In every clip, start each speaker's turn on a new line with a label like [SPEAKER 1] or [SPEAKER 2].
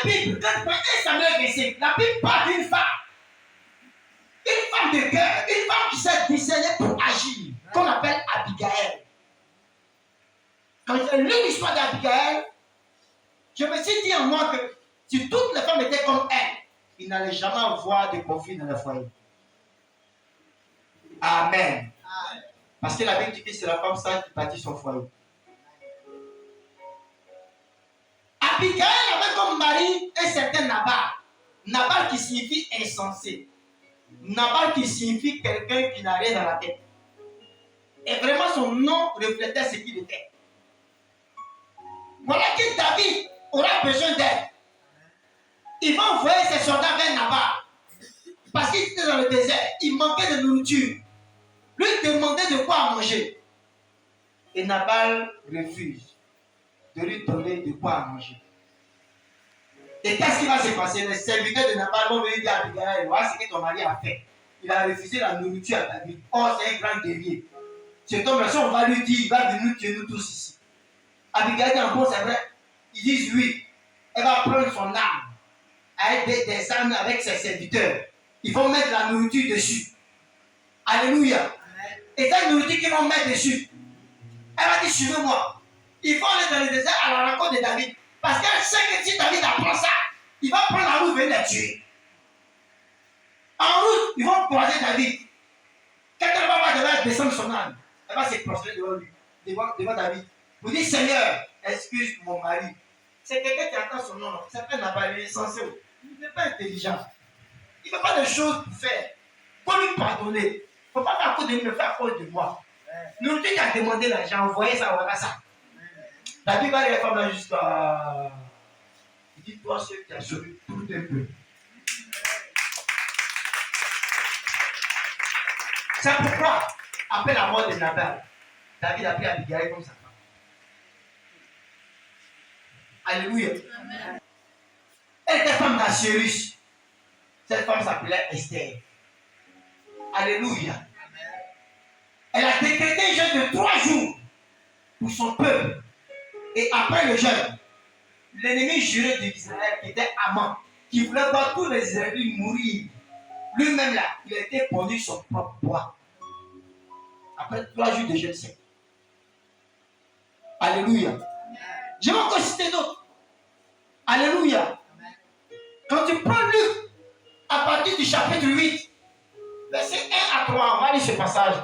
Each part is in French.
[SPEAKER 1] la Bible, quand tu prends 1 Samuel 25, la Bible parle d'une femme. Une femme de cœur, une femme qui s'est discernée pour agir, qu'on appelle Abigail. Quand j'ai lu l'histoire d'Abigail, je me suis dit en moi que si toutes les femmes étaient comme elle, il n'allait jamais avoir de conflit dans le foyer. Amen. Parce que la Bible dit que c'est la femme sage qui bâtit son foyer. Abigail avait comme mari un certain Nabal. Nabal qui signifie insensé. Nabal qui signifie quelqu'un qui n'a rien dans la tête. Et vraiment son nom reflétait ce qu'il était. Voilà que David aura besoin d'aide. Il va envoyer ses soldats vers Nabal. Parce qu'il était dans le désert, il manquait de nourriture. Lui demandait de quoi manger. Et Nabal refuse de lui donner de quoi manger. Et qu'est-ce qui va se passer? Les serviteurs de Nabal vont venir dire à Abigail, voilà ce que ton mari a fait. Il a refusé la nourriture à David. Oh, c'est un grand guerrier. Cet homme-là, si on va lui dire, il va venir tuer nous tous ici. Abigail dit encore, c'est vrai. Ils disent oui. Elle va prendre son arme avec des armes avec ses serviteurs. Ils vont mettre la nourriture dessus. Alléluia. Et cette nourriture qu'ils vont mettre dessus, elle va dire, suivez-moi. Ils vont aller dans le désert à la rencontre de David. Parce qu'elle sait que si David apprend ça, il va prendre la route et venir les tuer. En route, ils vont croiser David. Quand elle va descendre son âme, elle va se prosterner devant lui, devant David. Vous dites, Seigneur, excuse mon mari. C'est quelqu'un qui attend son nom. C'est pas Nabal, il est censé. Il n'est pas intelligent. Il ne fait pas de choses pour faire. Il faut lui pardonner. Il ne faut pas faire à cause de lui, mais faire à cause de moi. Nous, tu as demandé l'argent, envoyé ça, voilà ça. David va les femmes là jusqu'à. Il dit, toi, ceux qui a sauvé tout un peu. C'est pourquoi, après la mort de Nabal, David a pris Abigail comme sa femme. Alléluia. Amen. Elle était femme d'Assyrus. Cette femme s'appelait Esther. Alléluia. Amen. Elle a décrété un jeûne de 3 jours pour son peuple. Et après le jeûne, l'ennemi juré d'Israël qui était Aman, qui voulait voir tous les Israélites mourir. Lui-même là, il a été pendu son propre poids. Après 3 jours de jeûne sec. Alléluia. Je vais encore citer d'autres. Alléluia. Quand tu prends Luc, à partir du chapitre 8, verset 1 à 3, on va lire ce passage.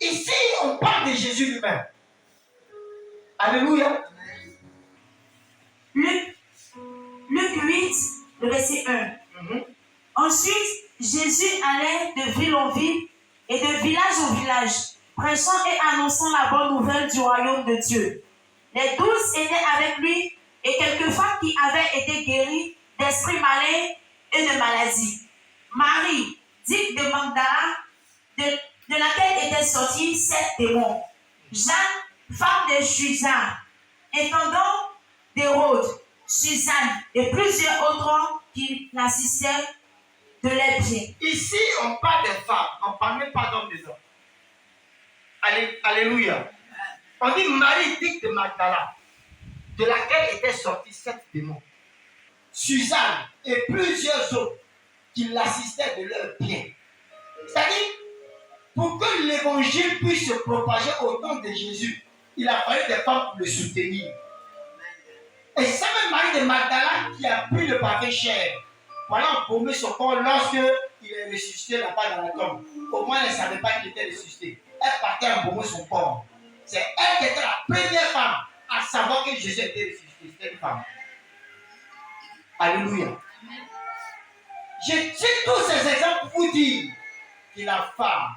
[SPEAKER 1] Ici, on parle de Jésus lui-même. Alléluia.
[SPEAKER 2] Luc 8, le verset 1. Ensuite, Jésus allait de ville en ville et de village en village, prêchant et annonçant la bonne nouvelle du royaume de Dieu. Les 12 étaient avec lui et quelques femmes qui avaient été guéries d'esprits malins et de maladies. Marie, dite de Magdala, de laquelle étaient sortis 7 démons. Jeanne, femme de Chuza, intendant d'Hérode, Suzanne et plusieurs autres qui l'assistaient de leurs biens.
[SPEAKER 1] Ici, on parle des femmes, on ne parle même pas d'hommes des hommes. Alléluia. On dit Marie, dite de Magdala, de laquelle étaient sortis 7 démons. Suzanne et plusieurs autres qui l'assistaient de leurs biens. C'est-à-dire, pour que l'évangile puisse se propager au nom de Jésus, il a fallu des femmes pour le soutenir. Et c'est même Marie de Magdala qui a pris le pavé cher pour aller embaumer son corps lorsqu'il est ressuscité là-bas dans la tombe. Au moins, elle ne savait pas qu'il était ressuscité. Elle partait embaumer son corps. C'est elle qui était la première femme à savoir que Jésus était ressuscité. C'était une femme. Alléluia. Je cite tous ces exemples pour vous dire que la femme,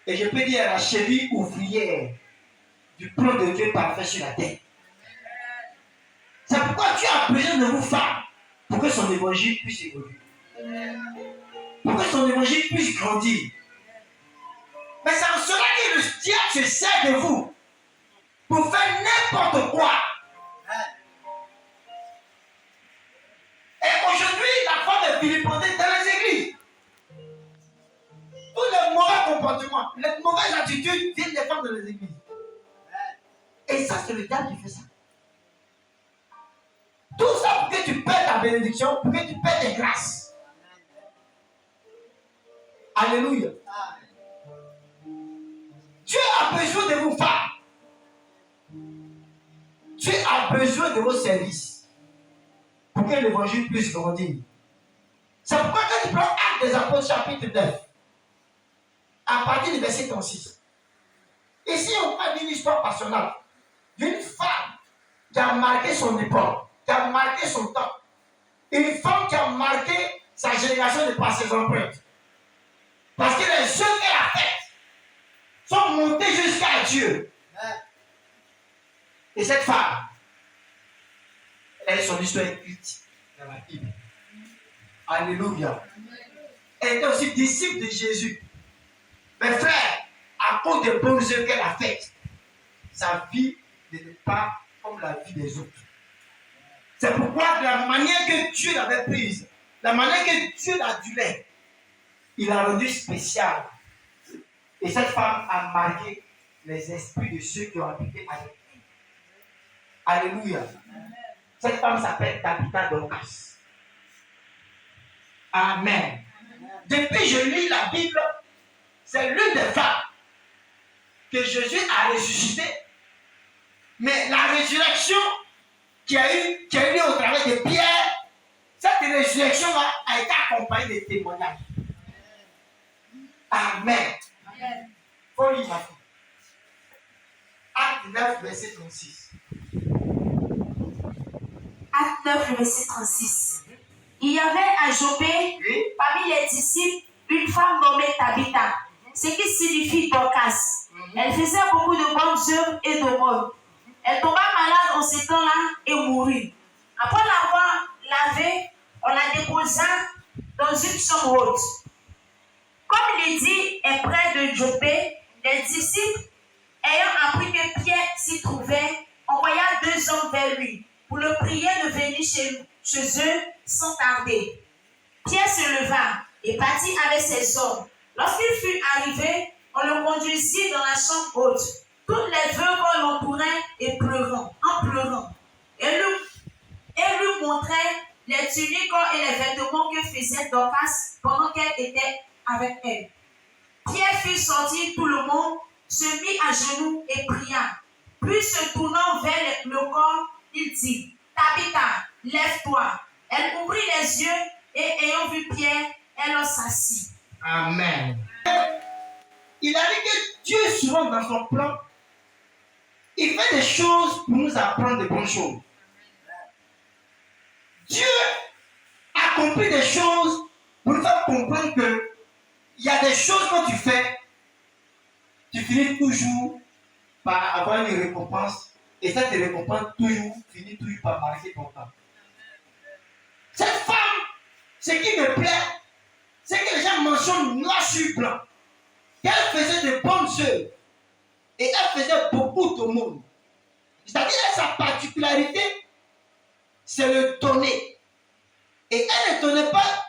[SPEAKER 1] et je peux dire la cheville ouvrière du plan de Dieu parfait sur la terre. C'est pourquoi Dieu a besoin de vous femmes pour que son évangile puisse évoluer. Pour que son évangile puisse grandir. Mais ça en sera que le diable se sert de vous pour faire n'importe quoi. Et aujourd'hui, la femme est vilipendée dans les églises. Tous les mauvais comportements, les mauvaises attitudes viennent des femmes dans les églises. Et ça, c'est le diable qui fait ça. Tout ça que tu perds ta bénédiction, pour que tu perds tes grâces. Alléluia. Dieu a besoin de vous femmes. Dieu a besoin de vos services pour que l'évangile puisse grandir. C'est pourquoi quand tu prends Actes des Apôtres chapitre 9, à partir du verset 36, ici on parle d'une histoire passionnelle, d'une femme qui a marqué son époque, qui a marqué son temps. Une femme qui a marqué sa génération de par ses empreintes. Parce que les œuvres qu'elle a faites sont montées jusqu'à Dieu. Et cette femme, elle est son histoire écrite dans la Bible. Alléluia. Elle était aussi disciple de Jésus. Mes frères, à cause des bonnes œuvres qu'elle a faites, sa vie n'était pas comme la vie des autres. C'est pourquoi de la manière que Dieu l'avait prise, la manière que Dieu l'adulait, il l'a rendu spécial. Et cette femme a marqué les esprits de ceux qui ont habité avec elle. Alléluia. Cette femme s'appelle Tabitha Dorcas. Amen. Depuis que je lis la Bible, c'est l'une des femmes que Jésus a ressuscité. Mais la résurrection qui a eu lieu au travers de Pierre, cette résurrection-là a été accompagnée de témoignages. Amen. Faut lire ma fille. Acte 9, verset 36.
[SPEAKER 2] Acte 9, verset 36. Il y avait à Jopé, parmi les disciples, une femme nommée Tabitha, ce qui signifie Dorcas. Elle faisait beaucoup de bonnes œuvres et d'aumônes. Elle tomba malade en ces temps-là et mourut. Après l'avoir lavée, on la déposa dans une chambre haute. Comme Lydie est près de Jopé, les disciples, ayant appris que Pierre s'y trouvait, envoya 2 hommes vers lui pour le prier de venir chez eux sans tarder. Pierre se leva et partit avec ses hommes. Lorsqu'il fut arrivé, on le conduisit dans la chambre haute. Toutes les veuves l'entouraient et pleurant, en pleurant. Et lui montraient les tuniques et les vêtements que faisait Dorcas pendant qu'elle était avec elle. Pierre fit sortir tout le monde, se mit à genoux et pria. Puis se tournant vers le corps, il dit, Tabitha, lève-toi. Elle ouvrit les yeux et ayant vu Pierre, elle s'assit.
[SPEAKER 1] Amen. Il a dit que Dieu, souvent dans son plan, il fait des choses pour nous apprendre de bonnes choses. Dieu accomplit des choses pour nous faire comprendre que il y a des choses que tu fais, tu finis toujours par avoir une récompense, et cette récompense finit toujours par marquer ton temps. Cette femme, ce qui me plaît, c'est que les gens mentionnent noir sur blanc qu'elle faisait de bonnes œuvres et elle faisait beaucoup de monde. C'est-à-dire que sa particularité, c'est le donner. Et elle ne donnait pas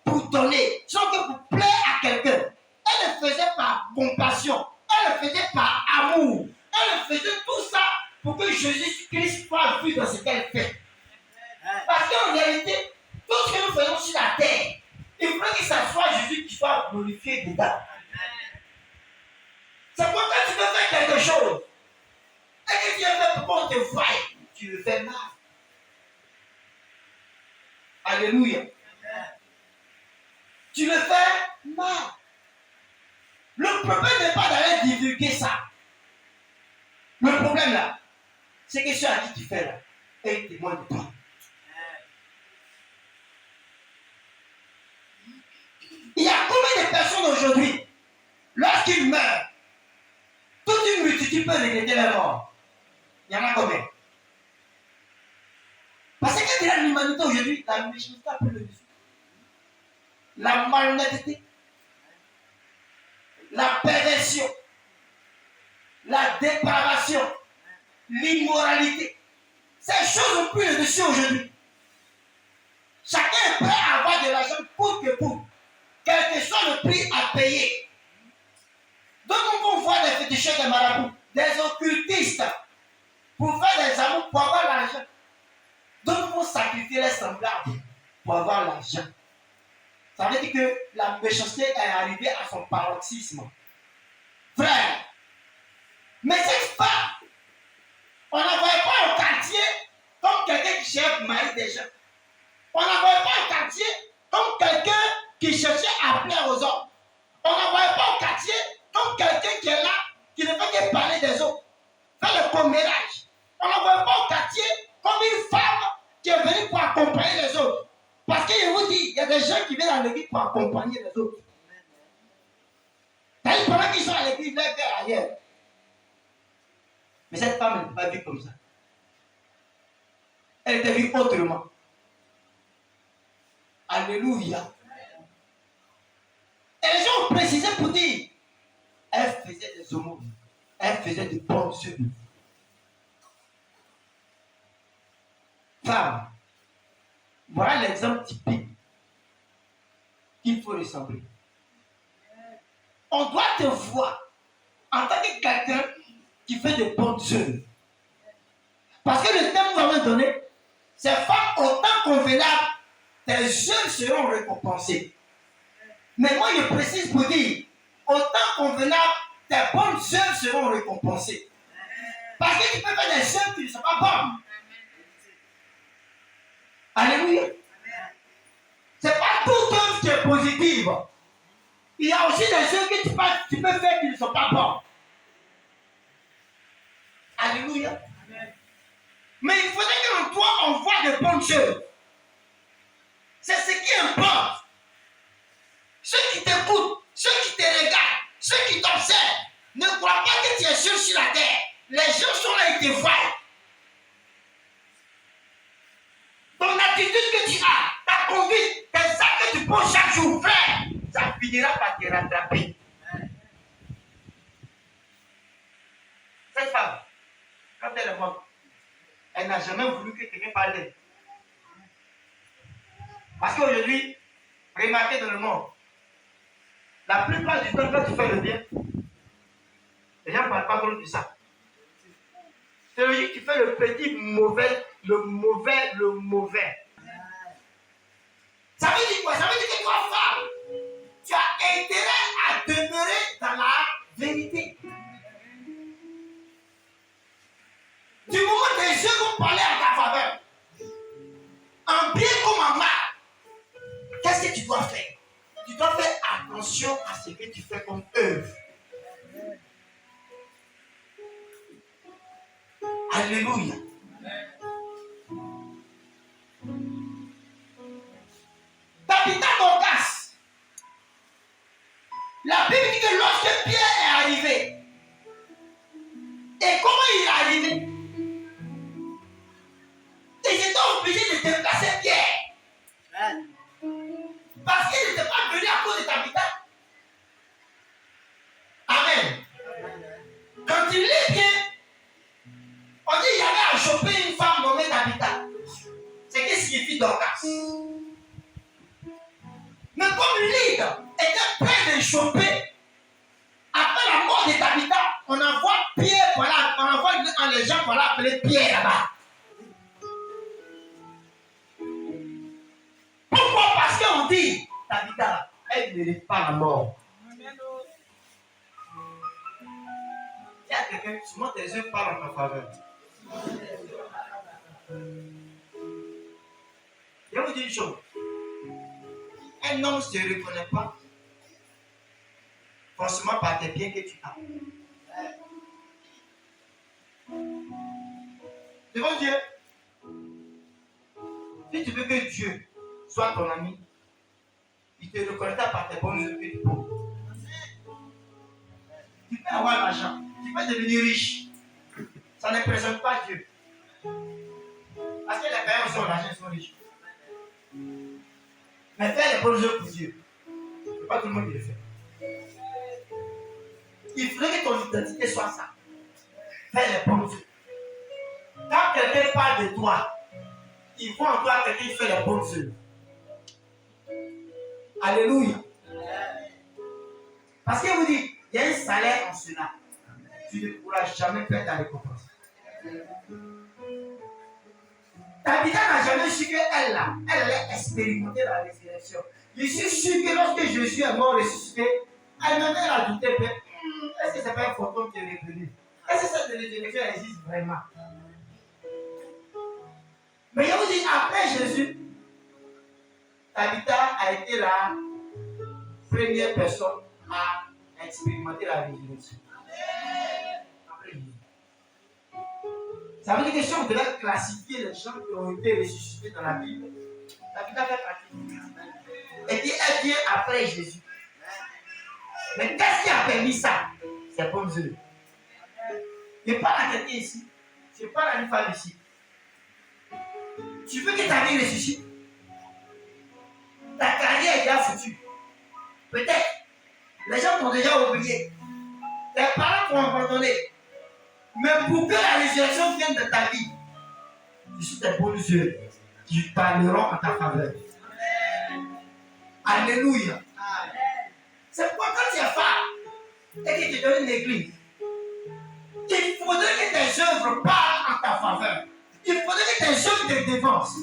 [SPEAKER 1] pour donner, sans que pour plaire à quelqu'un. Elle le faisait par compassion, elle le faisait par amour, elle le faisait tout ça pour que Jésus-Christ soit vu dans ce qu'elle fait. Parce qu'en réalité, tout ce que nous faisons sur la terre, il faudrait que ça soit Jésus qui soit glorifié dedans. C'est pourquoi tu veux faire quelque chose. Et que tu le fais pour qu'on te voie, tu le fais mal. Alléluia. Tu le fais mal. Le problème n'est pas d'aller divulguer ça. Le problème là, c'est que ceux à qui tu fais là, et ils témoignent de toi. Il y a combien de personnes aujourd'hui, lorsqu'ils meurent, toute une multitude peut regretter leur mort. Il y en a combien? Parce que dans l'humanité aujourd'hui, la méchanceté a pris le dessus. La malhonnêteté, la perversion, la dépravation, l'immoralité. Ces choses ont pris le dessus aujourd'hui. Chacun est prêt à avoir de l'argent pour que pour. Quel que soit le prix à payer. Donc on voit des féticheurs, des marabouts, des occultistes, pour faire des amours, pour avoir l'argent. Donc on sacrifier les semblables pour avoir l'argent. Ça veut dire que la méchanceté est arrivée à son paroxysme. Frère, mais cette femme, on ne la voyait pas au quartier comme quelqu'un qui cherche marier des gens. On ne la voyait pas au quartier comme quelqu'un qui cherchait à plaire aux hommes. On ne la voyait pas au quartier comme quelqu'un qui est là, qui ne fait que parler des autres, faire le commérage. On ne la voyait pas au quartier comme une femme qui est venue pour accompagner les autres. Parce que je vous dis, il y a des gens qui viennent à l'église pour accompagner les autres. Pendant qu'ils sont à l'église, ils veulent faire ailleurs. Mais cette femme n'est pas vue comme ça. Elle était vue autrement. Alléluia. Et les gens ont précisé pour dire, elle faisait des aumônes. Elle faisait de bonnes œuvres. Femme, voilà l'exemple typique qu'il faut ressembler. On doit te voir en tant que quelqu'un qui fait de bonnes œuvres. Parce que le thème que nous avons donné, c'est femme au temps convenable, tes œuvres seront récompensées. Mais moi je précise pour dire, au temps convenable, tes bonnes œuvres seront récompensées. Parce que tu peux faire des œuvres qui ne sont pas bonnes. Alléluia. C'est pas toute œuvre qui est positive. Il y a aussi des œuvres que tu peux faire qui ne sont pas bonnes. Alléluia. Mais il faudrait qu'en toi, on voit de bonnes choses. C'est ce qui importe. Ceux qui t'écoutent, ceux qui te regardent, ceux qui t'observent, ne croient pas que tu es seul sur la terre. Les gens sont là, ils te voient. Ton attitude que tu as, ta conduite, tes actes que tu poses chaque jour, frère, ça finira par te rattraper. Cette femme, quand elle est morte, elle n'a jamais voulu que quelqu'un parle d'elle. Parce qu'aujourd'hui, remarquez dans le monde, la plupart du temps, quand tu fais le bien, les gens ne parlent pas trop de ça. C'est logique, tu fais le petit mauvais, le mauvais. Ça veut dire quoi? Ça veut dire que toi, femme, tu as intérêt à demeurer dans la vérité. Du moment que les gens vont parler à ta faveur, en bien comme en mal, qu'est-ce que tu dois faire? Tu dois faire attention à ce que tu fais comme œuvre. Alléluia. Tabitha Dorcas. La Bible dit que lorsque Pierre est arrivé, et comment il est arrivé? Ils étaient obligés de déplacer Pierre. Parce qu'il n'était pas venu à cause de Tabitha. Amen. Quand il lit bien, on dit qu'il y avait à choper une femme nommée Tabitha. C'est ce qui signifie Dorcas. Mais comme l'île était près de choper, après la mort de Tabitha, on envoie Pierre, voilà, on envoie les gens pour l'appeler Pierre là-bas. Pourquoi? Parce qu'on dit, Tabitha, elle ne mérite pas la mort. Il y a quelqu'un, souvent tes yeux parlent en ta faveur. Je vais vous dire une chose. Un homme ne se reconnaît pas forcément par tes biens que tu as. Devant Dieu, si tu veux que Dieu soit ton ami, il te reconnaîtra par tes bonnes œuvres que tu poses. Tu peux avoir l'argent, tu peux devenir riche. Ça ne présente pas Dieu. Parce que les pères ont l'argent, ils sont riches. Mais faire les bonnes œuvres pour Dieu, c'est pas tout le monde qui le fait. Il faudrait que ton identité soit ça. Faire les bonnes œuvres. Quand quelqu'un parle de toi, il voit en toi quelqu'un qui fait les bonnes œuvres. Alléluia. Parce que vous dites, il y a un salaire en cela. Tu ne pourras jamais perdre ta récompense. Tabitha n'a jamais su qu'elle là, elle allait expérimenter la résurrection. Je suis sûr que lorsque Jésus est mort ressuscité, elle-même elle a douté. Est-ce que ce n'est pas un fantôme qui est revenu? Est-ce que cette résurrection existe vraiment? Mais je vous dis, après Jésus, Tabitha a été la première personne à expérimenter la résurrection. Après Jésus. Ça veut dire que si on devait classifier les gens qui ont été ressuscités dans la Bible, Tabitha fait partie. Et puis elle vient après Jésus. Mais qu'est-ce qui a permis ça? C'est bon Dieu. Je ne parle à quelqu'un ici. Je parle à une femme ici. Tu veux que ta vie ressuscite? Ta carrière est déjà foutue. Peut-être. Les gens t'ont déjà oublié. Tes parents t'ont abandonné. Mais pour que la résurrection vienne de ta vie, ce sont tes bonnes yeux qui parleront en ta faveur. Alléluia. C'est pourquoi quand tu es femme et que tu donnes une église, il faudrait que tes œuvres parlent en ta faveur. Il faudrait que tes œuvres te dévancent.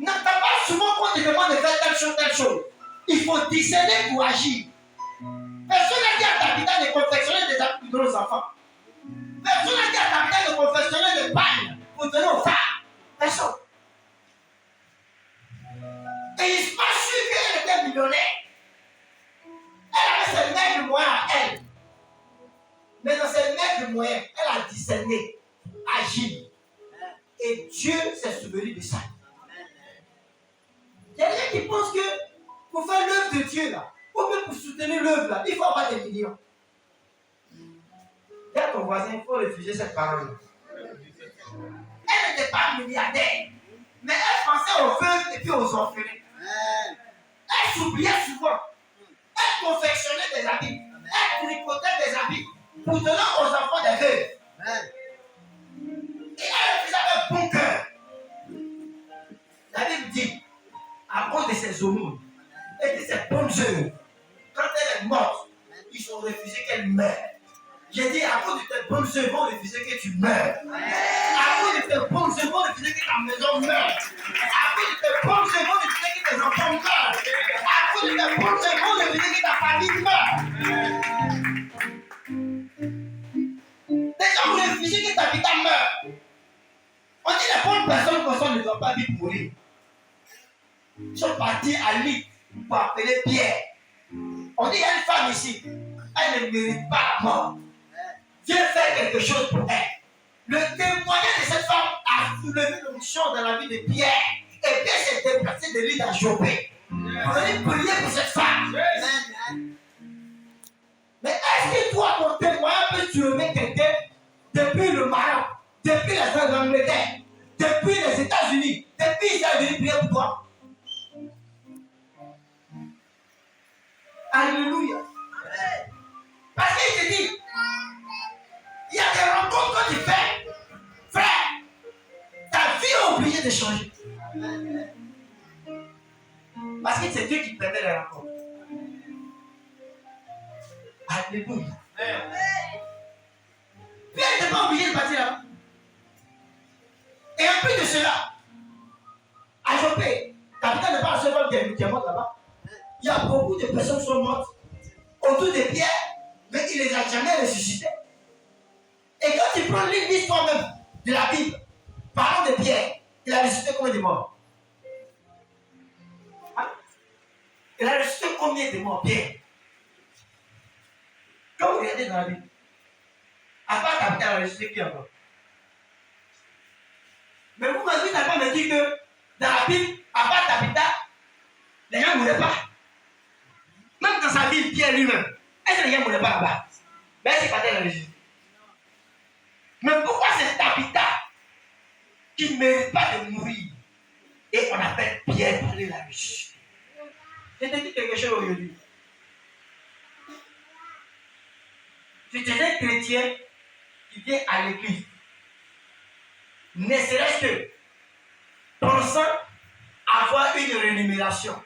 [SPEAKER 1] N'entends pas souvent qu'on te demande de faire telle chose. Il faut discerner pour agir. Personne n'a dit à Tabitha de confectionner des habits pour donner aux enfants. Personne n'a dit à Tabitha de confectionner des pagnes pour donner aux femmes. Personne. Et il se passe sûr qu'elle était millionnaire. Elle avait ses maigres moyens à elle. Mais dans ses maigres moyens, elle a discerné, agi. Et Dieu s'est souvenu de ça. Il y a des gens qui pensent que pour faire l'œuvre de Dieu là, ou même pour soutenir l'œuvre là, il faut avoir des millions. Dis à ton voisin, il faut refuser cette parole. Elle n'était pas milliardaire, mais elle pensait aux veuves et puis aux orphelins. Elle s'oubliait souvent. Elle confectionnait des habits. Elle tricotait des habits pour donner aux enfants des veuves. Et elle faisait avec bon cœur. La Bible dit, à cause de ses aumônes et de ses bonnes œuvres, quand elle est morte, ils ont refusé qu'elle meure. J'ai dit, à cause de tes bonnes œuvres, ils vont refuser que tu meurs. À cause de tes bonnes œuvres, ils vont refuser que ta maison meure. À cause de tes bonnes œuvres, ils vont refuser que tes enfants meurent. À cause de tes bonnes œuvres, ils vont refuser que ta famille meure. Les gens ont refusé que ta vie meure. On dit les bonnes personnes comme ça ne doivent pas vite mourir. Ils sont partis à l'île pour appeler Pierre. On dit il y a une femme ici, elle ne mérite pas la mort. Dieu fait quelque chose pour elle. Le témoignage de cette femme a soulevé l'onction dans la vie de Pierre. Et Pierre s'est déplacé de l'île à Jopé. On allait prier pour cette femme. Mais est-ce que toi, ton témoignage peut soulever quelqu'un depuis le Maroc, depuis les Angleterre, depuis les États-Unis, depuis ils ont prier pour toi? Alléluia. Parce qu'il te dit, il y a des rencontres que tu fais, frère, ta vie est obligée de changer. Parce que c'est Dieu qui permet les rencontres. Alléluia. Pierre n'était pas obligé de partir là-bas. Et en plus de cela, à Jopé, Tabitha n'est pas la seule femme qui est morte là-bas. Il y a beaucoup de personnes qui sont mortes autour de Pierre, mais il ne les a jamais ressuscités. Et quand tu prends l'histoire même de la Bible, parlant de Pierre, il a ressuscité combien de morts? Hein? Il a ressuscité combien de morts, Pierre? Quand vous regardez dans la Bible, à part Tabitha, il a ressuscité qui encore? Mais vous m'avez pas me dire que dans la Bible, à part Tabitha, les gens ne mouraient pas. Même dans sa ville, Pierre lui-même, est-ce que les gens ne mouraient pas là-bas? Mais c'est pas tel Jésus. Mais pourquoi c'est Tabitha qui ne mérite pas de mourir et on appelle Pierre pour aller la ressusciter? Je te dis quelque chose aujourd'hui. Tu es un chrétien qui vient à l'église, ne serait-ce que pensant avoir une rémunération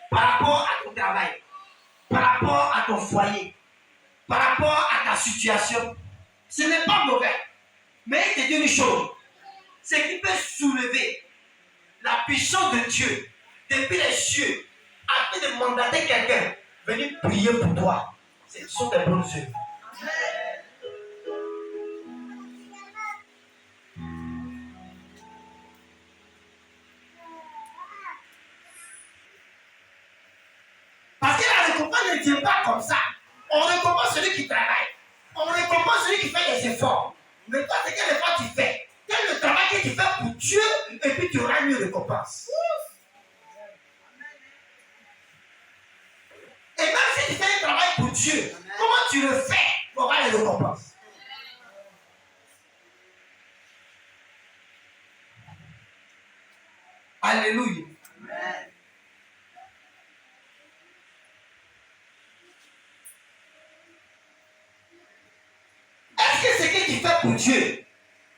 [SPEAKER 1] par rapport à ton travail, par rapport à ton foyer, par rapport à ta situation, Ce n'est pas mauvais. Mais il te dit une chose. Ce qui peut soulever la puissance de Dieu depuis les cieux afin de mandater quelqu'un venir prier pour toi. Ce sont des bonnes œuvres. Parce que la récompense ne vient pas comme ça. On récompense celui qui travaille. On récompense celui qui fait des efforts. Mais toi, c'est quel effort tu fais? Quel est le travail que tu fais pour Dieu et puis tu auras une récompense. Et même si tu fais un travail pour Dieu, comment tu le fais pour avoir les récompenses? Alléluia. Est-ce que ce que tu fais pour Dieu,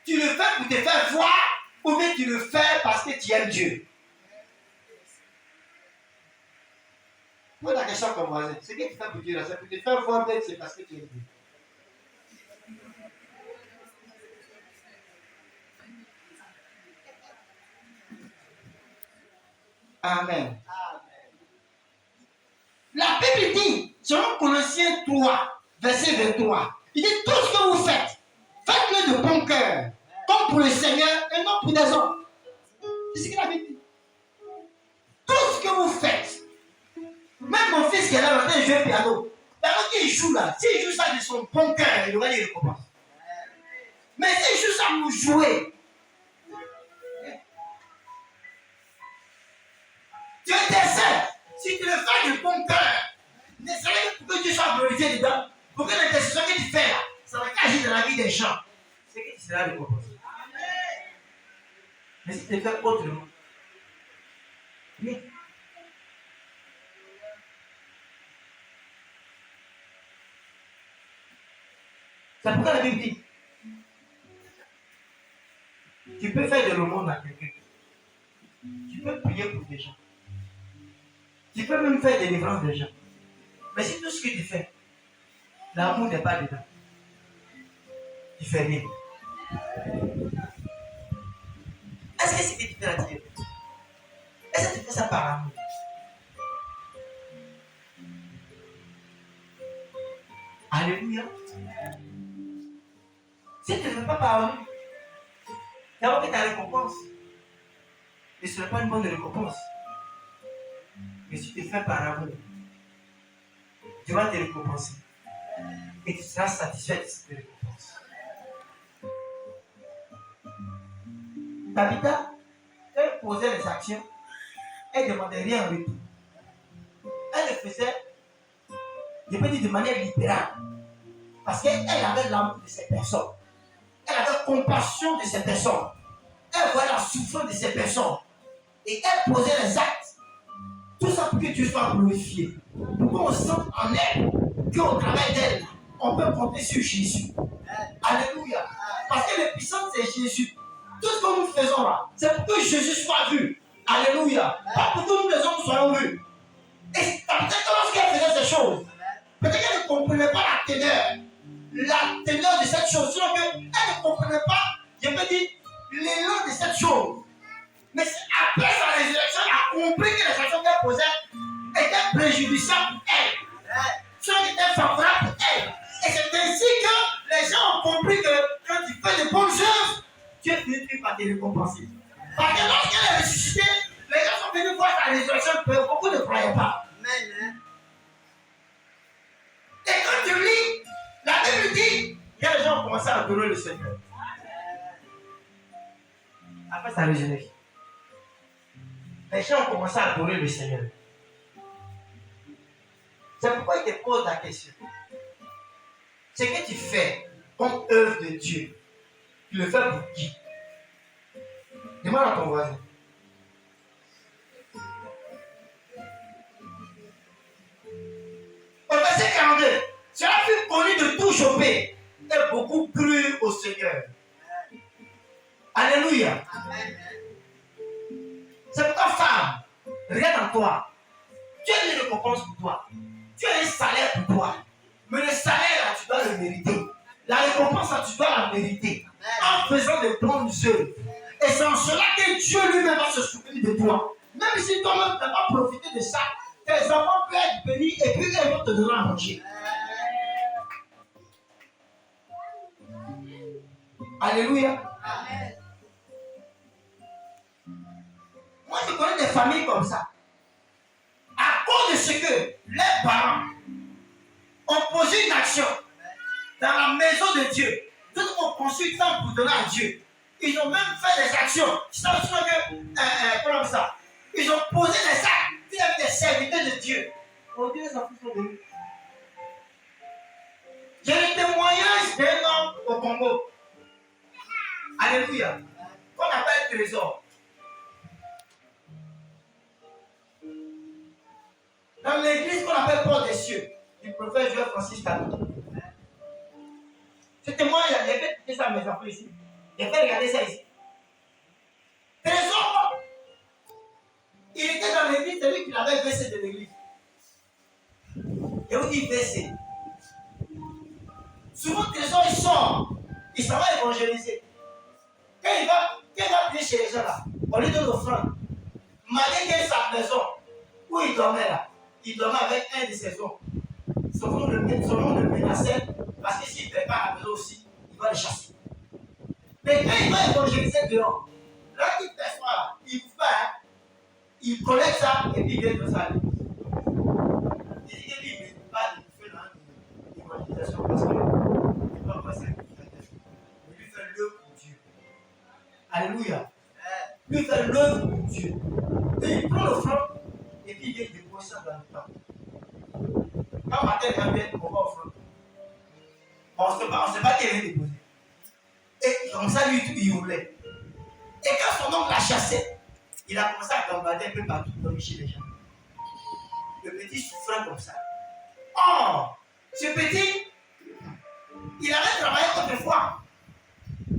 [SPEAKER 1] tu le fais pour te faire voir ou bien tu le fais parce que tu aimes Dieu? Pose la question comme voisin. Ce que tu fais pour Dieu, c'est pour te faire voir, peut-être c'est parce que tu aimes Dieu. Amen. La Bible dit, selon Colossiens 3, verset 23, il dit tout ce que vous faites, faites-le de bon cœur, comme pour le Seigneur et non pour des hommes. C'est ce qu'il a dit. Tout ce que vous faites, même mon fils qui est là, en train de jouer piano, alors qu'il joue là, s'il joue ça de son bon cœur, il aura des récompenses. Mais s'il joue ça pour jouer, Dieu t'essaie. Si tu le fais de bon cœur, n'essaie pas pour que Dieu soit glorifié dedans, pour que l'intercession que tu fais là, ça va agir dans la vie des gens. C'est que tu seras récompensé. Mais si tu le fais autrement, oui. C'est pourquoi la Bible dit, tu peux faire de l'aumône à quelqu'un. Tu peux prier pour des gens. Tu peux même faire des délivrances des gens. Mais si tout ce que tu fais, l'amour n'est pas dedans, tu fais rien. Est-ce que c'est que tu fais la Dieu? Est-ce que tu fais ça par amour? Alléluia. Si tu ne fais pas par amour, tu vas ta récompense. Mais ce n'est pas une bonne récompense. Mais si tu fais par amour, Dieu va te récompenser. Et tu seras satisfait de cette récompense. Tabitha, elle posait les actions, elle ne demandait rien en retour. Elle le faisait, je peux dire de manière littérale. Parce qu'elle avait l'amour de ces personnes. Elle avait compassion de ces personnes. Elle voyait la souffrance de ces personnes. Et elle posait les actes. Tout ça pour que Dieu soit glorifié. Pour qu'on sente en elle qu'au travail d'elle, on peut compter sur Jésus. Alléluia. Parce que le puissant, c'est Jésus. Tout ce que nous faisons là, c'est pour que Jésus soit vu. Alléluia. Pas pour que nous les hommes soyons vus. Et peut-être que lorsqu'elle faisait ces choses, peut-être qu'elle ne comprenait pas la teneur de cette chose. Sinon qu'elle ne comprenait pas, je peux dire, l'élan de cette chose. Mais après sa résurrection, elle a compris que les actions qu'elle posait étaient préjudiciables pour elle. Cela était favorable pour elle. Et c'est ainsi que les gens ont compris que quand tu fais de bonnes choses, Dieu finit par te récompenser. Parce que lorsqu'elle est ressuscitée, les gens sont venus voir sa résurrection, mais beaucoup ne croyaient pas. Amen. Et quand tu lis, la Bible dit, il y a des gens qui ont commencé à adorer le Seigneur. Après sa résurrection. Les gens ont commencé à adorer le Seigneur. C'est pourquoi il te pose la question. Ce que tu fais comme œuvre de Dieu, tu le fais pour qui? Demande à ton voisin. Au verset 42, cela fut connu de tout Chopé et beaucoup crurent au Seigneur. Alléluia. Amen. C'est pourquoi, femme, regarde en toi. Tu as une récompense pour toi. Tu as un salaire pour toi. Mais le salaire, là, tu dois le mériter. La récompense, tu dois la mériter en faisant de bonnes œuvres. Et c'est en cela que Dieu lui-même va se souvenir de toi. Même si toi-même tu n'as pas profité de ça, tes enfants peuvent être bénis et puis ils vont te donner à manger. Alléluia.
[SPEAKER 3] Amen.
[SPEAKER 1] Moi, je connais des familles comme ça. À cause de ce que les parents ont posé une action dans la maison de Dieu, d'autres ont conçu temps pour donner à Dieu. Ils ont même fait des actions. Comment ça? Ils ont posé des actes vis-à-vis des serviteurs de Dieu. On dit les enfants sont venus. J'ai le témoignage d'un homme au Congo. Alléluia. Qu'on appelle trésor. Dans l'église qu'on appelle Port des cieux, du prophète Joël Francis Talon. Ce témoignage, j'ai fait écouter ça à mes enfants ici. J'ai fait regarder ça ici. Trésor, il était dans l'église, c'est lui qui l'avait versé de l'église. Et on dit versé. Souvent, Trésor, il sort, il s'en va évangéliser. Quand il va venir chez les gens là, on lui donne l'offrande. Malgré qu'il ait sa maison, où il dormait là, il dormait avec un de ses hommes. Son nom le menaçait, parce que s'il ne fait pas à la maison aussi, il va le chasser. Mais quand il va évangéliser dehors, là qu'il perçoit là, il fait, il collecte ça et puis il vient de ça. Il dit que lui, il ne peut pas le faire dans l'évangélisation parce qu'il ne peut pas passer à mais lui fait l'œuvre pour Dieu. Alléluia. Lui fait l'œuvre pour Dieu. Et il prend l'offrande et puis il vient déposer ça dans le temps. Quand matin, il vient, on va offrande. On ne sait pas qu'il vient déposer. Et comme ça, lui, il roulait. Et quand son oncle l'a chassé, il a commencé à gambader un peu partout dans chez les gens. Le petit souffrant comme ça. Oh, ce petit, il avait travaillé autrefois.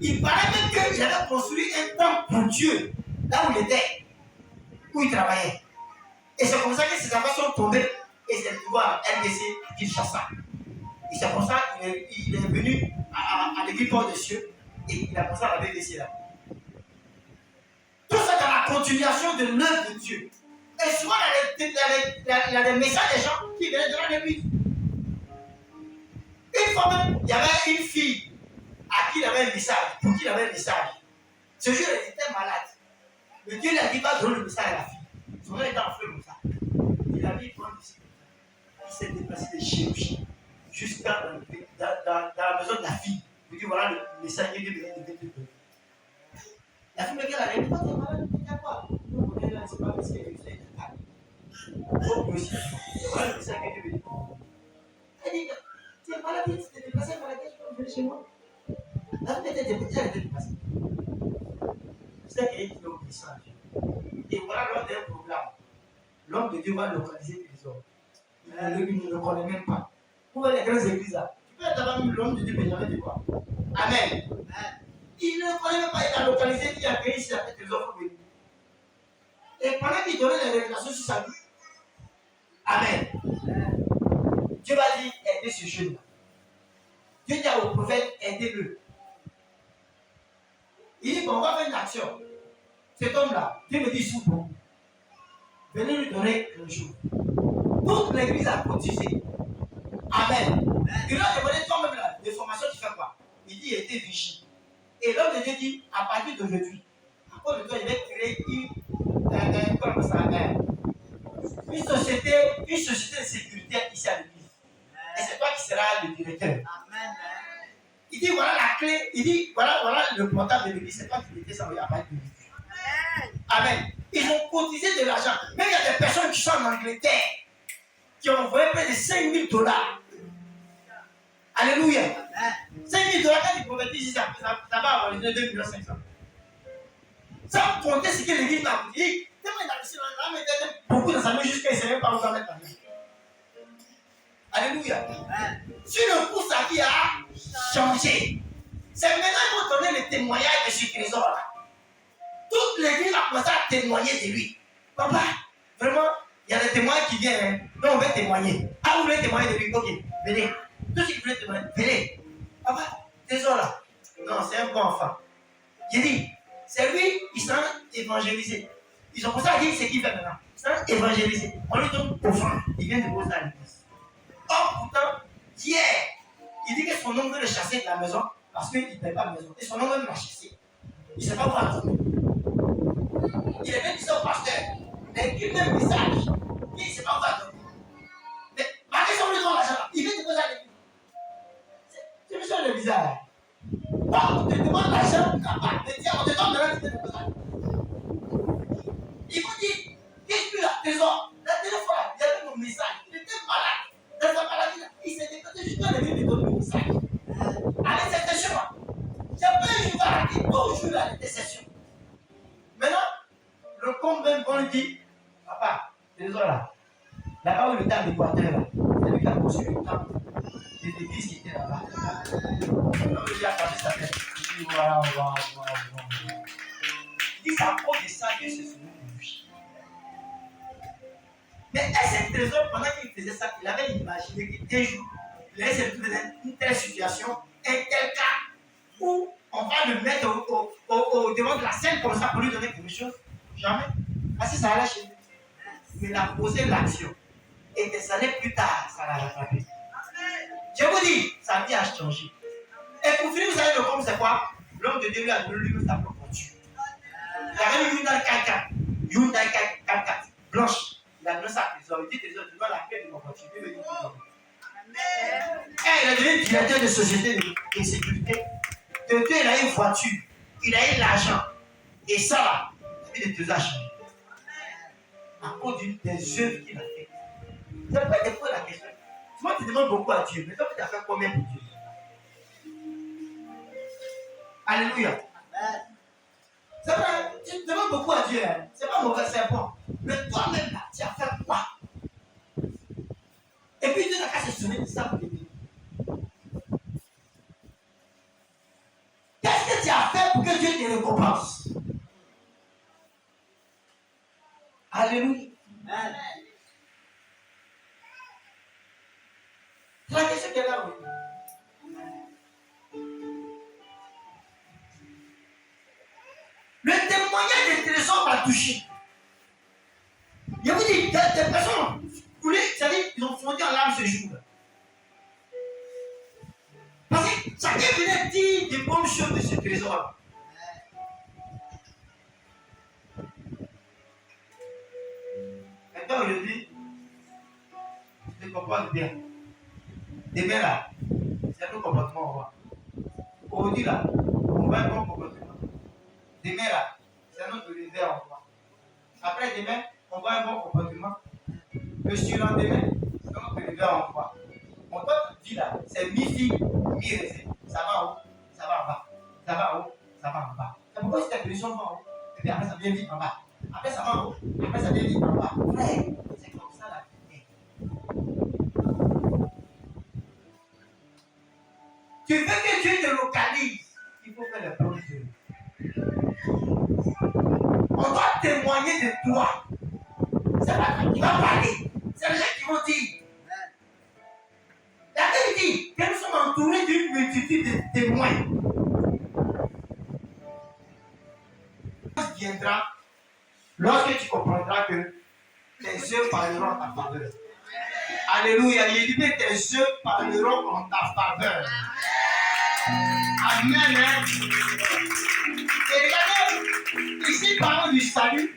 [SPEAKER 1] Il paraît même qu'il avait construit un temple pour Dieu, là où il était, où il travaillait. Et c'est comme ça que ses enfants sont tombés et c'est le pouvoir LDC qu'il chassa. Et c'est comme ça qu'il est venu à l'église Port des cieux et il a commencé à la BBC là. Tout ça dans la continuation de l'œuvre de Dieu. Et souvent, il y a des messages des gens qui viennent de l'église. Une fois même, il y avait une fille à qui il avait un message, pour qui il avait un message. Ce jour, elle était malade. Mais Dieu lui a dit, va donner le message à la fille. Son nom était en feu comme ça. Il a dit, prendre ici. Il s'est déplacé de chirurgie jusqu'à dans la maison de la fille. Il dit, voilà le message que Dieu lui a donné. La fille me dit, elle a dit, toi, tu es malade, tu dis quoi? Non, on est là, c'est pas parce qu'elle est malade. Donc, aussi, voilà le message que Dieu lui a dit. Elle dit, tu es malade, tu t'es déplacé par laquelle tu peux venir chez moi. La fille était déplacée. C'est qu'il y a un message. Et voilà l'homme d'un programme. L'homme de Dieu va localiser les hommes. Il ne le connaît même pas. Vous voyez les grandes églises là. Tu peux être avant l'homme de Dieu, mais jamais de quoi. Amen. Il ne le connaît même pas. Il a localisé, il a créé ici, il a fait des offres. Et pendant qu'il donnait les révélations sur sa vie, Amen. Dieu va dire aidez ce jeune-là. Dieu dit au prophète aidez-le. Il dit qu'on va faire une action. Cet homme-là, Dieu me dit souvent, venez lui donner quelque chose. Toute l'église a cotisé. Amen. Il a demandé toi-même là, des formations, tu fais quoi? Il dit, il était vigile. Et l'homme de Dieu dit, à partir d'aujourd'hui, à cause de toi, il va créer une société de sécurité ici à l'église. Et c'est toi qui seras le directeur.
[SPEAKER 3] Amen.
[SPEAKER 1] Il dit, voilà la clé. Il dit, voilà le portable de l'église. C'est toi qui l'étais ça à partir d'aujourd'hui. Amen. Ils ont cotisé de l'argent. Même il y a des personnes qui sont en Angleterre qui ont envoyé près de $5,000. Alléluia. $5,000 quand ils prophétisent, ça va avoir les 2,5 millions. Sans compter ce que l'église m'a dit. Tellement il a réussi à mettre beaucoup dans sa main jusqu'à il ne savait pas où mettre la main. Alléluia. Sur le coup, sa vie a changé. C'est maintenant qu'ils vont donner le témoignage de ce trésor-là. Toute l'église a commencé à témoigner de lui. Papa, vraiment, il y a des témoins qui viennent. Donc on veut témoigner. Ah, vous voulez témoigner de lui? Ok, venez. Tous ceux qui veulent témoigner, venez. Papa, désolé. Non, c'est un bon enfant. J'ai dit, c'est lui, il s'en évangélisé. Ils ont commencé à dire ce qu'il fait maintenant. Il s'en évangélisé. On lui donne offrande. Il vient de poser à l'église. Or, pourtant, hier, il dit que son homme veut le chasser de la maison parce qu'il ne paie pas la maison. Et son homme veut l'a chasser. Il ne sait pas où attendre. Il est venu au pasteur. Mais il met un message. Il ne sait pas où attendre. Mais malgré son lui donne l'argent, il vient de poser à l'église. C'est monsieur le bizarre. On te demande l'argent, on te dit, on te donne de l'argent, tu te poses à l'église. Il vous dit, qu'est-ce que tu as trésor? La dernière fois, il y avait mon message. Il était malade. Dans sa maladie, il s'est déplacé jusqu'à la ville de donner mon message. Avec cette session, j'ai pas un jour arrêté, toujours à l'intercession. Maintenant, le comte même on lui dit, papa, désolé là. Là-bas où le temps d'Équateur, là, c'est lui qui a construit le temple de l'église qui était là-bas. Donc, il a passé sa tête. Il dit, voilà. Il dit, c'est à cause de ça que c'est souvent de lui. Mais est-ce que trésor, pendant qu'il faisait ça, il avait imaginé qu'un jour, il allait se retrouver dans une telle situation, un tel cas, où on va le mettre au devant de la scène comme ça pour lui donner quelque chose? Jamais. Parce que ça allait chez lui. Il a posé l'action. Et des années plus tard, ça l'a rattrapé. Je vous dis, sa vie a changé. Et pour finir, vous savez le comme c'est quoi? L'homme de Dieu lui a donné lui sa propre voiture. Il avait une Hyundai 4x4 blanche. Il a donné sa trésor. Il dit trésor, tu dois la clé de ma voiture. Et il est devenu directeur de société de sécurité. De Dieu, il a une voiture. Il a eu l'argent. Et ça là, la vie de trésor a changé. À cause des œuvres qu'il a fait. Ça ne peut pas te poser la question. Souvent, tu demandes beaucoup à Dieu, mais toi, tu as fait combien pour Dieu? Alléluia. C'est vrai, tu demandes beaucoup à Dieu. Hein. C'est pas mauvais, c'est bon. Mais toi-même, là, tu as fait quoi? Et puis, Dieu n'a qu'à se souvenir de ça pour te dire. Qu'est-ce que tu as fait pour que Dieu te récompense? Alléluia. Amen. C'est la question qu'elle a. Le témoignage des trésors m'a touché. Je vous dis, des personnes voulaient, c'est-à-dire, ils ont fondé en larmes ce jour-là. Parce que chacun venait dire des bonnes choses de ce trésor. Maintenant, aujourd'hui, je te comporte bien. Demain là, c'est un autre comportement on voit. Aujourd'hui là, on voit un bon comportement. Demain là, c'est un autre univers on voit. Après demain, on voit un bon comportement. Le surlendemain, c'est un autre univers on voit. Mon autre vie là, c'est mi-fille, mi-raisin. Ça va en haut, ça va en bas. Ça va en haut, ça va en bas. C'est pourquoi cette position va en haut. Et puis après ça vient vite en bas. Après ça va en haut, après ça vient vite en bas. Frère, c'est comme ça la vie. Tu veux que Dieu te localise, il faut faire les bonnes œuvres. On doit témoigner de toi. C'est pas toi qui vas parler, c'est les gens qui vont dire. La Bible dit que nous sommes entourés d'une multitude de témoins. Viendra lorsque tu comprendras que tes œuvres parleront en ta faveur. Alléluia. Il dit que tes œuvres parleront en ta faveur. Amen. Hein? Et regardez, ici, parlons du salut.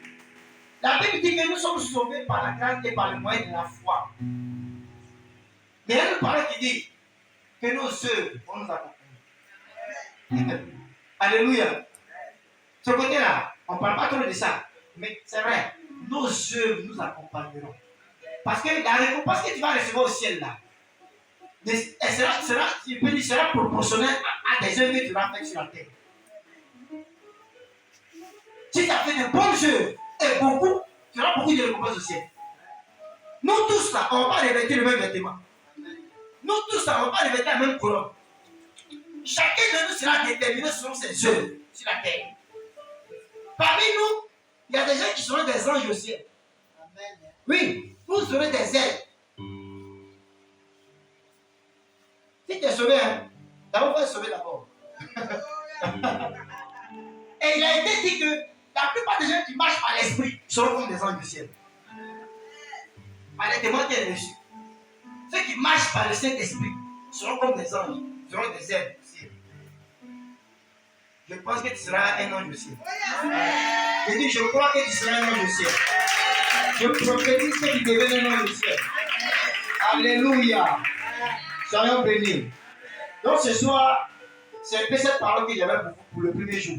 [SPEAKER 1] La Bible dit que nous sommes sauvés par la grâce et par le moyen de la foi. Mais il y a une parole qui dit que nos œuvres vont nous accompagner. Alléluia. Ce côté-là, on ne parle pas trop de ça. Mais c'est vrai, nos œuvres nous accompagneront. Parce que la récompense que tu vas recevoir au ciel là, elle sera proportionnelle à des œuvres que tu vas faire sur la terre. Si tu as fait de bonnes œuvres et beaucoup, tu auras beaucoup de récompenses au ciel. Nous tous là, on ne va pas revêtir le même vêtement. Nous tous là, on ne va pas revêtir la même couronne. Chacun de nous sera déterminé selon ses œuvres sur la terre. Parmi nous, il y a des gens qui seront des anges au ciel. Oui, vous serez des ailes. Si tu es sauvé, hein, D'abord, il faut sauver d'abord. Et il a été dit que la plupart des gens qui marchent par l'esprit seront comme des anges du ciel. Par les témoins qu'il a reçus. Ceux qui marchent par le Saint-Esprit seront comme des anges, seront des êtres du ciel. Je pense que tu seras un ange du ciel. Je dis, je crois que tu seras un ange du ciel. Je prophétise que tu deviens un ange du ciel. Alléluia. Soyons bénis. Donc ce soir, c'est un peu cette parole que j'avais pour le premier jour.